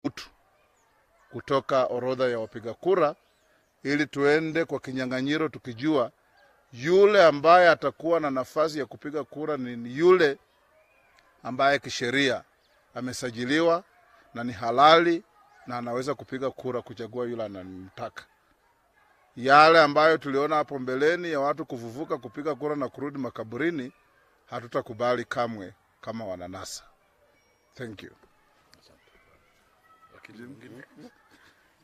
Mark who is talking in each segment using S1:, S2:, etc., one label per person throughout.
S1: mtu kutoka orodha ya wapiga kura, ili tuende kwa kinyang'anyiro tukijua yule ambaye atakuwa na nafasi ya kupiga kura ni yule ambaye kisheria amesajiliwa na ni halali na anaweza kupiga kura kuchagua yule anamtaka. Yale ambayo tuliona hapo mbeleni ya watu kuvuvuka kupiga kura na kurudi makaburini, hatutakubali kamwe kama wananasa. Thank you.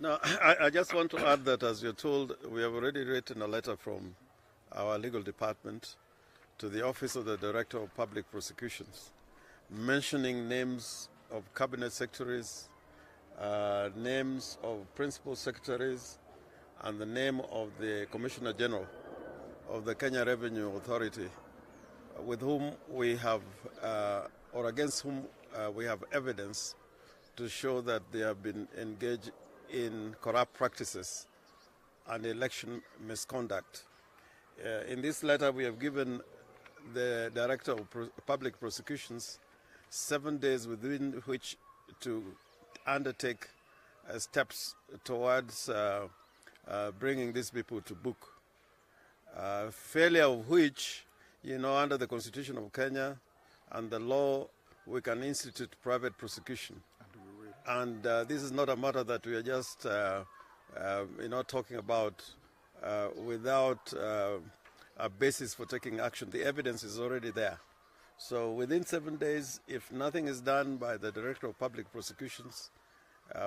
S2: Now, I just want to add that, as you're told, we have already written a letter from our legal department to the Office of the Director of Public Prosecutions, mentioning names of cabinet secretaries, names of principal secretaries, and the name of the Commissioner General of the Kenya Revenue Authority, with whom we have, or against whom we have evidence to show that they have been engaged in corrupt practices and election misconduct. In this letter, we have given the Director of Public Prosecutions 7 days within which to undertake steps towards bringing these people to book. Failure of which, under the Constitution of Kenya and the law, we can institute private prosecution. And this is not a matter that we are just, talking about without a basis for taking action. The evidence is already there. So within 7 days, if nothing is done by the Director of Public Prosecutions,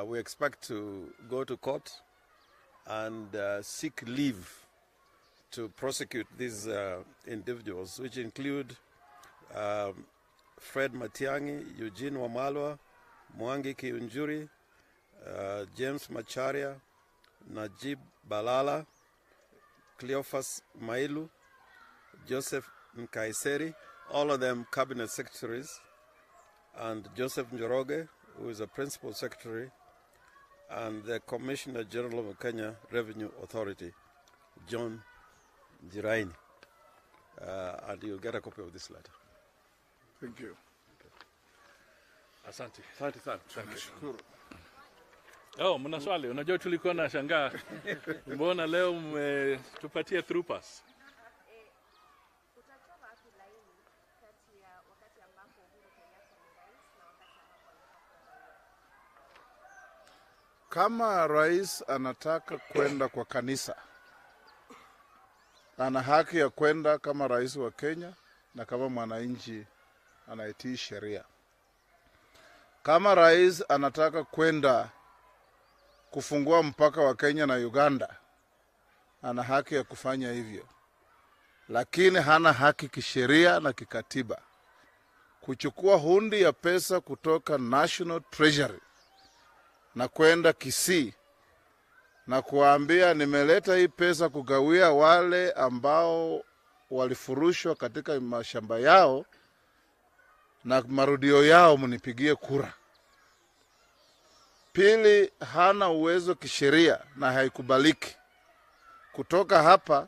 S2: we expect to go to court and seek leave to prosecute these individuals, which include Fred Matiang'i, Eugene Wamalwa, Mwangi Kiunjuri, James Macharia, Najib Balala, Cleophas Mailu, Joseph Nkaiseri, all of them cabinet secretaries, and Joseph Njoroge, who is a principal secretary, and the Commissioner General of the Kenya Revenue Authority, John Jiraini. And you'll get a copy of this letter.
S1: Thank you.
S3: Asante. Asante sana. Tunashukuru. Mna swali? Unajua tulikuwa na shangaa. Mbona leo mmetupatia through pass?
S4: Utatoka wapi laini kati ya wakati ambapo Uhuru Kenyatta ni rais na wakati ambapo
S1: Kama rais anataka kwenda kwa kanisa, ana haki ya kwenda kama rais wa Kenya na kama mwananchi anayetii sheria. Kama rais anataka kwenda kufungua mpaka wa Kenya na Uganda, ana haki ya kufanya hivyo. Lakini hana haki kisheria na kikatiba kuchukua hundi ya pesa kutoka National Treasury na kwenda Kisii na kuambia nimeleta hii pesa kugawia wale ambao walifurushwa katika mashamba yao na marudio yao mnipigie kura. Pili, hana uwezo kisheria na haikubaliki kutoka hapa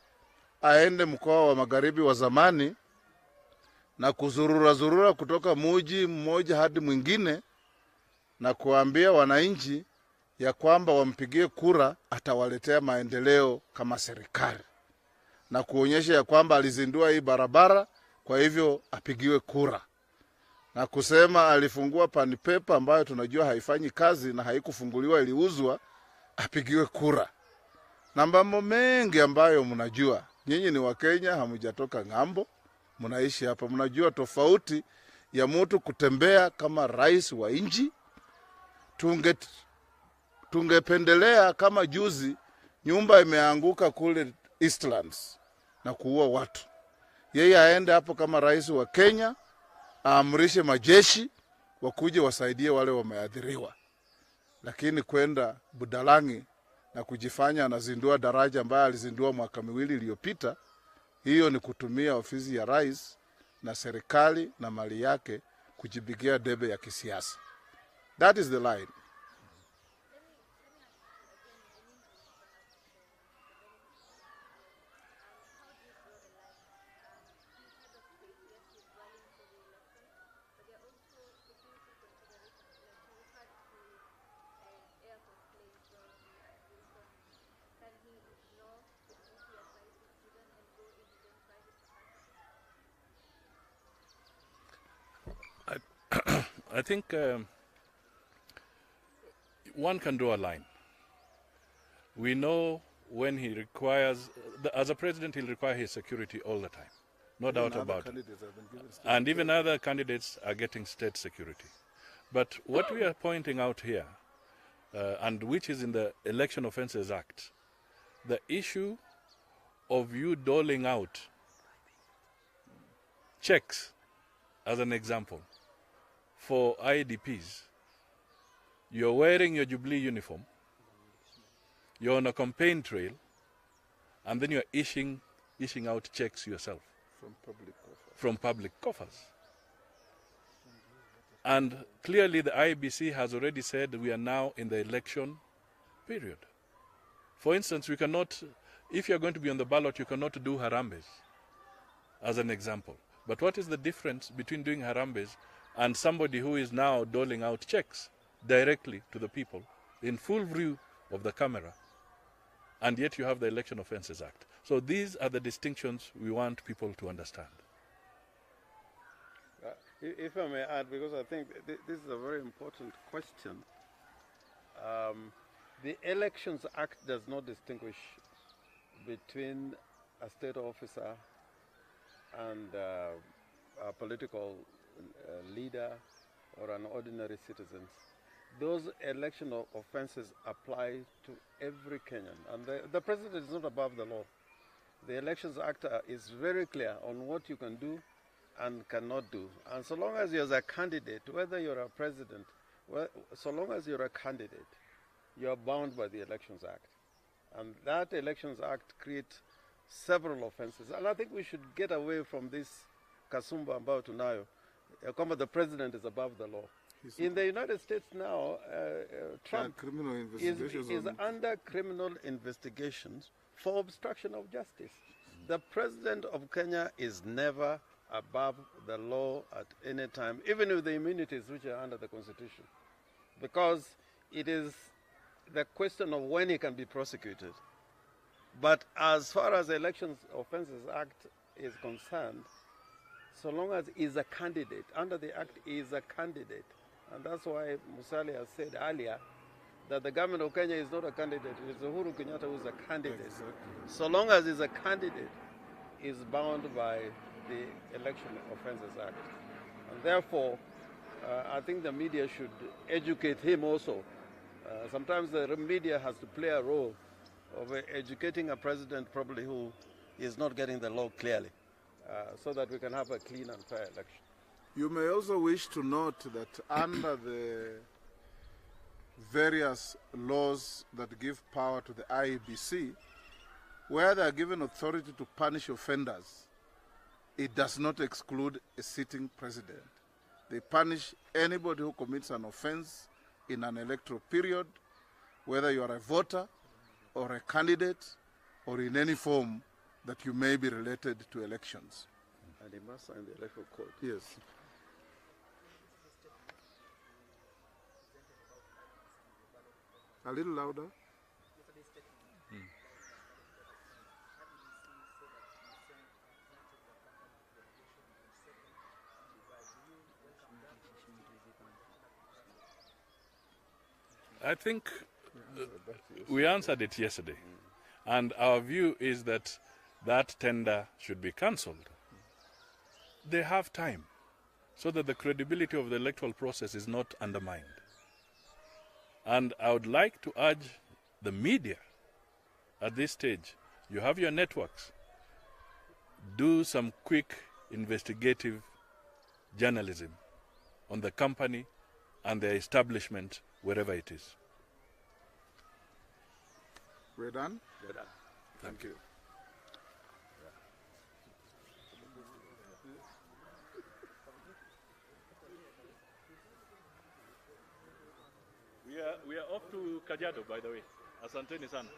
S1: aende mkoa wa Magharibi wa zamani na kuzurura kutoka muji mmoja hadi mwingine na kuambia wananchi ya kwamba wampigie kura, atawaletea maendeleo kama serikali na kuonyesha ya kwamba alizindua hii barabara, kwa hivyo apigiwe kura, na kusema alifungua panipepa ambayo tunajua haifanyi kazi na haikufunguliwa, iliuzwa, apigiwe kura, na mambo mengi ambayo mnajua. Nyinyi ni Wakenya, hamujatoka ng'ambo, mnaishi hapa, mnajua tofauti ya mtu kutembea kama rais wa nchi. Tungependelea kama juzi nyumba imeanguka kule Eastlands na kuua watu, yeye aende hapo kama rais wa Kenya, aamrishe majeshi wakuje wasaidie wale wameathiriwa. Lakini kwenda Budalangi na kujifanya anazindua daraja ambayo alizindua mwaka miwili iliyopita, hiyo ni kutumia ofisi ya rais na serikali na mali yake kujipigia debe ya kisiasa. That is the line.
S3: I think one can draw a line. We know when he requires, as a president, he'll require his security all the time. No doubt about it. And even other candidates are getting state security. But what we are pointing out here, and which is in the Election Offences Act, the issue of you doling out checks, as an example, for IDPs. You're wearing your Jubilee uniform, you're on a campaign trail, and then you're issuing out checks yourself. From public coffers. And clearly the IEBC has already said we are now in the election period. For instance, we cannot, if you're going to be on the ballot, you cannot do harambes, as an example. But what is the difference between doing harambes and somebody who is now doling out checks directly to the people in full view of the camera, and yet you have the Election Offences Act? So these are the distinctions we want people to understand.
S2: If I may add, because I think this is a very important question. The Elections Act does not distinguish between a state officer and a political leader or an ordinary citizen. Those election offenses apply to every Kenyan, and the president is not above the law. The Elections Act is very clear on what you can do and cannot do. And so long as you're a candidate, whether you're a president, so long as you're a candidate, you're bound by the Elections Act. And that Elections Act creates several offenses. And I think we should get away from this kasumba ambao tunayo, kwamba the president is above the law. In the United States now, Trump is under criminal investigations for obstruction of justice. The president of Kenya is never above the law at any time, even with the immunities which are under the Constitution, because it is the question of when he can be prosecuted. But as far as the Elections Offences Act is concerned, so long as he is a candidate, under the Act he is a candidate. And that's why Musalia has said earlier that the government of Kenya is not a candidate, it is Uhuru Kenyatta who is a candidate. Exactly. So long as he's a candidate, is bound by the Election Offences Act. And therefore, I think the media should educate him also. Sometimes the media has to play a role of educating a president probably who is not getting the law clearly, so that we can have a clean and fair election.
S1: You may also wish to note that under the various laws that give power to the IEBC, where they are given authority to punish offenders, it does not exclude a sitting president. They punish anybody who commits an offense in an electoral period, whether you are a voter or a candidate or in any form that you may be related to elections.
S2: And he must sign the electoral code.
S1: Yes. A little louder.
S3: I think we answered it yesterday, and our view is that that tender should be cancelled. They have time, so that the credibility of the electoral process is not undermined. And I would like to urge the media at this stage, you have your networks, do some quick investigative journalism on the company and their establishment, wherever it is.
S1: We're done?
S2: We're done.
S1: Thank you.
S3: We are off to Kajiado, by the way. Asanteni sana.